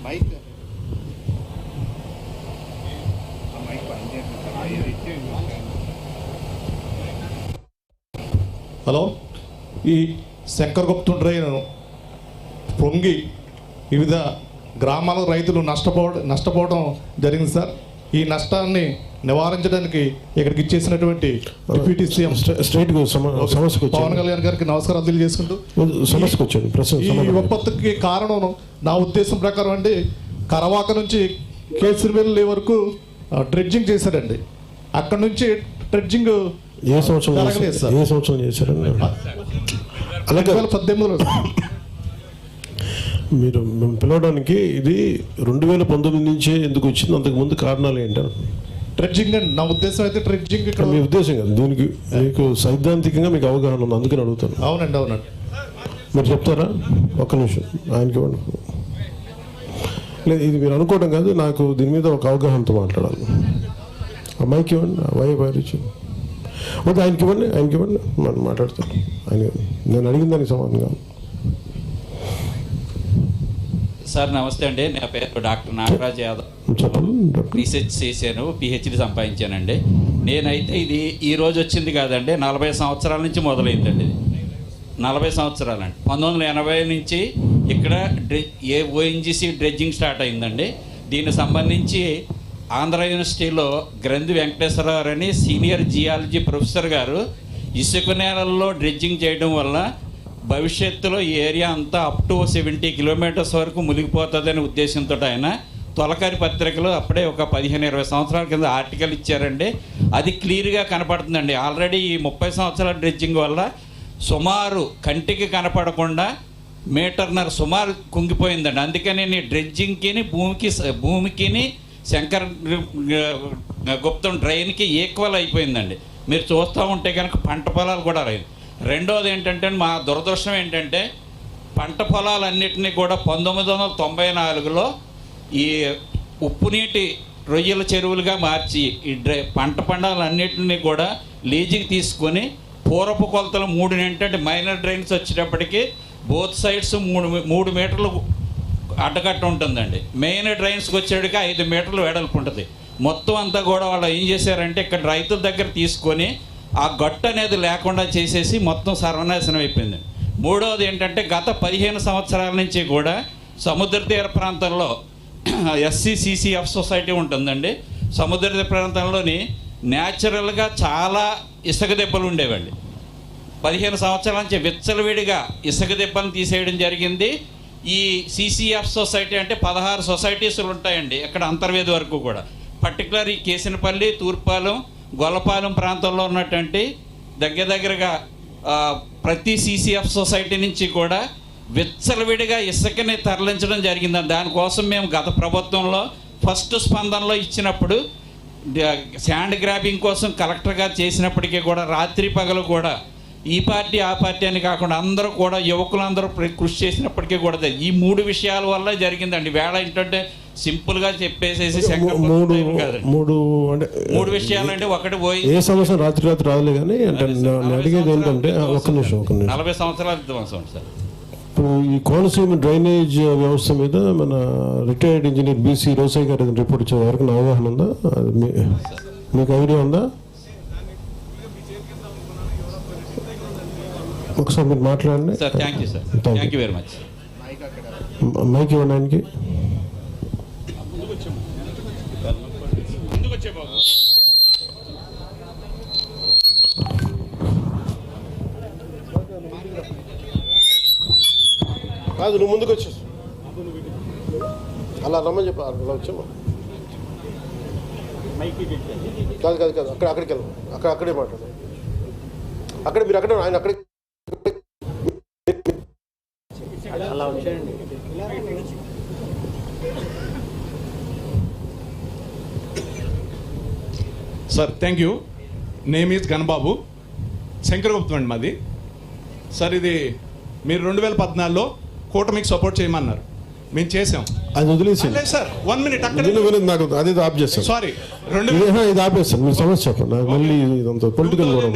Hello, ఈ Shankaraguptam drain పొంగి వివిధ గ్రామాల రైతులు నష్టపోవడం జరిగింది సార్. ఈ నష్టాన్ని నివారించడానికి ఇక్కడికి ఇచ్చేసినటువంటి డిప్యూటీ సీఎం పవన్ కళ్యాణ్ గారికి నమస్కారాలు తెలియజేసుకుంటూ ఈ విపత్తుకి కారణం నా ఉద్దేశం ప్రకారం అండి, కరవాక నుంచి కేసరివెల్లి వరకు డ్రెడ్జింగ్ చేశారండి. అక్కడ నుంచి డ్రెడ్జింగ్ ఏ సంవత్సరం చేశారండి? 2018లో మీరు పిలవడానికి ఇది 2019 నుంచే ఎందుకు వచ్చింది? అంతకుముందు కారణాలు ఏంటారు? డ్రెడ్జింగ్ అండి నా ఉద్దేశం. అయితే డ్రెడ్జింగ్ ఇక్కడ మీ ఉద్దేశం కదా, దీనికి మీకు సైద్ధాంతికంగా మీకు అవగాహన ఉంది, అందుకని అడుగుతాను. అవునండి, అవునండి. మీరు చెప్తారా? ఒక్క నిమిషం ఆయనకి ఇవ్వండి. లేదు, ఇది మీరు అనుకోవడం కాదు, నాకు దీని మీద ఒక అవగాహనతో మాట్లాడాలి. అమ్మాయికి ఇవ్వండి, వైరిచ్చి వద్దు, ఆయనకి ఇవ్వండి మనం మాట్లాడతాను. ఆయన నేను అడిగిన దానికి సమాధానం కాదు. సార్ నమస్తే అండి, నా పేరు డాక్టర్ నాగరాజ్ యాదవ్. చెప్పండి. రీసెర్చ్ చేశాను, పిహెచ్డి సంపాదించానండి. నేనైతే ఇది ఈరోజు వచ్చింది కాదండి, 40 సంవత్సరాల నుంచి మొదలైందండి. ఇది 40 సంవత్సరాలండి. 1980 నుంచి ఇక్కడ ఓఎన్జీసీ డ్రెడ్జింగ్ స్టార్ట్ అయిందండి. దీనికి సంబంధించి ఆంధ్ర యూనివర్సిటీలో గ్రంథి వెంకటేశ్వరరావు అని సీనియర్ జియాలజీ ప్రొఫెసర్ గారు ఇసుక నేలల్లో డ్రెడ్జింగ్ చేయడం వల్ల భవిష్యత్తులో ఈ ఏరియా అంతా అప్ టు 70 కిలోమీటర్స్ వరకు మునిగిపోతుందనే ఉద్దేశంతో ఆయన తొలకరి పత్రికలో అప్పుడే ఒక 15-20 సంవత్సరాల కింద ఆర్టికల్ ఇచ్చారండి. అది క్లియర్గా కనపడుతుందండి. ఆల్రెడీ ఈ 30 సంవత్సరాల డ్రెడ్జింగ్ వల్ల సుమారు కంటికి కనపడకుండా మీటర్నర సుమారు కుంగిపోయిందండి. అందుకని నేను డ్రెడ్జింగ్కి భూమికి శంకర్ గుప్తం డ్రైన్కి ఈక్వల్ అయిపోయిందండి. మీరు చూస్తూ ఉంటే కనుక పంట పొలాలు కూడా లేదు. రెండోది ఏంటంటే మా దురదృష్టం ఏంటంటే పంట పొలాలన్నింటినీ కూడా 1994లో ఈ ఉప్పు నీటి రొయ్యల చెరువులుగా మార్చి ఈ పంట పండాలన్నింటినీ కూడా లీజుకి తీసుకొని పూర్వపు కొలతలు 3 ఏంటంటే మైనర్ డ్రైన్స్ వచ్చేటప్పటికి బోత్ సైడ్స్ 3 మీటర్లు అడ్డకట్ట ఉంటుందండి. మెయిన్ డ్రైన్స్కి వచ్చేటికి 5 మీటర్లు వెడల్పు ఉంటుంది. మొత్తం అంతా కూడా వాళ్ళు ఏం చేశారంటే ఇక్కడ రైతుల దగ్గర తీసుకొని ఆ గట్టు అనేది లేకుండా చేసేసి మొత్తం సర్వనాశనం అయిపోయింది. మూడవది ఏంటంటే గత 15 సంవత్సరాల నుంచి కూడా సముద్ర తీర ప్రాంతంలో SCCCF సొసైటీ ఉంటుందండి. సముద్ర తీర ప్రాంతంలోని న్యాచురల్గా చాలా ఇసుక దెబ్బలు ఉండేవండి. 15 సంవత్సరాల నుంచి విచ్చలవిడిగా ఇసుక దెబ్బలను తీసేయడం జరిగింది. ఈ CCF సొసైటీ అంటే 16 సొసైటీసులు ఉంటాయండి ఇక్కడ అంతర్వేది వరకు కూడా. పర్టికులర్ ఈ కేసినపల్లి, తూర్పాలెం, గొల్లపాలెం ప్రాంతంలో ఉన్నటువంటి దగ్గరగా ప్రతి CCF సొసైటీ నుంచి కూడా విచ్చలవిడిగా ఇసుకని తరలించడం జరిగిందని దానికోసం మేము గత ప్రభుత్వంలో ఫస్ట్ స్పందనలో ఇచ్చినప్పుడు శాండ్ గ్రాబింగ్ కోసం కలెక్టర్ గారు చేసినప్పటికీ కూడా రాత్రి పగలు కూడా ఈ పార్టీ ఆ పార్టీ అని కాకుండా అందరూ కూడా యువకులందరూ కృషి చేసినప్పటికీ కూడా ఈ 3 విషయాల వల్ల జరిగిందండి. వేళ ఏంటంటే సింపుల్గా చెప్పేసేసి మూడు విషయాలు అంటే ఒకటి పోయి ఏ సమస్య రాత్రి రాదులే కానీ అడిగేది ఏంటంటే 40 సంవత్సరాల విధ్వంసం సార్. ఇప్పుడు ఈ కోనసీమ డ్రైనేజ్ వ్యవస్థ మీద మన రిటైర్డ్ ఇంజనీర్ BC రోసయ్య గారు రిపోర్ట్ ఇచ్చే వరకు నా అవగాహన ఉందా? మీకు ఐడియా ఉందా? ఒకసారి మీరు మాట్లాడండి sir. Thank you sir, thank you very much. Mike ఇవ్వడానికి కాదు, నువ్వు ముందుకు వచ్చేసి అలా రమ్మని చెప్పి అలా వచ్చామా? కాదు అక్కడికి వెళ్ళాం, అక్కడే మాట్లాడు. అక్కడ మీరు అక్కడే, ఆయన అక్కడే అలా వచ్చేయండి. Sir thank you. Name is Ganababu, Shankaraguptam అండి మాది. సార్ ఇది మీరు 2014లో కూటమికి సపోర్ట్ చేయమన్నారు, మేము చేసాం. అది వదిలేసి సార్ 1 మినిట్ అక్కడ నాకు అది ఆప్ చేస్తాను. సారీ ఇది ఆపేస్తాను. మీరు సమస్య చెప్పండి. మళ్ళీ ఇదంతా పొలిటికల్ కూడా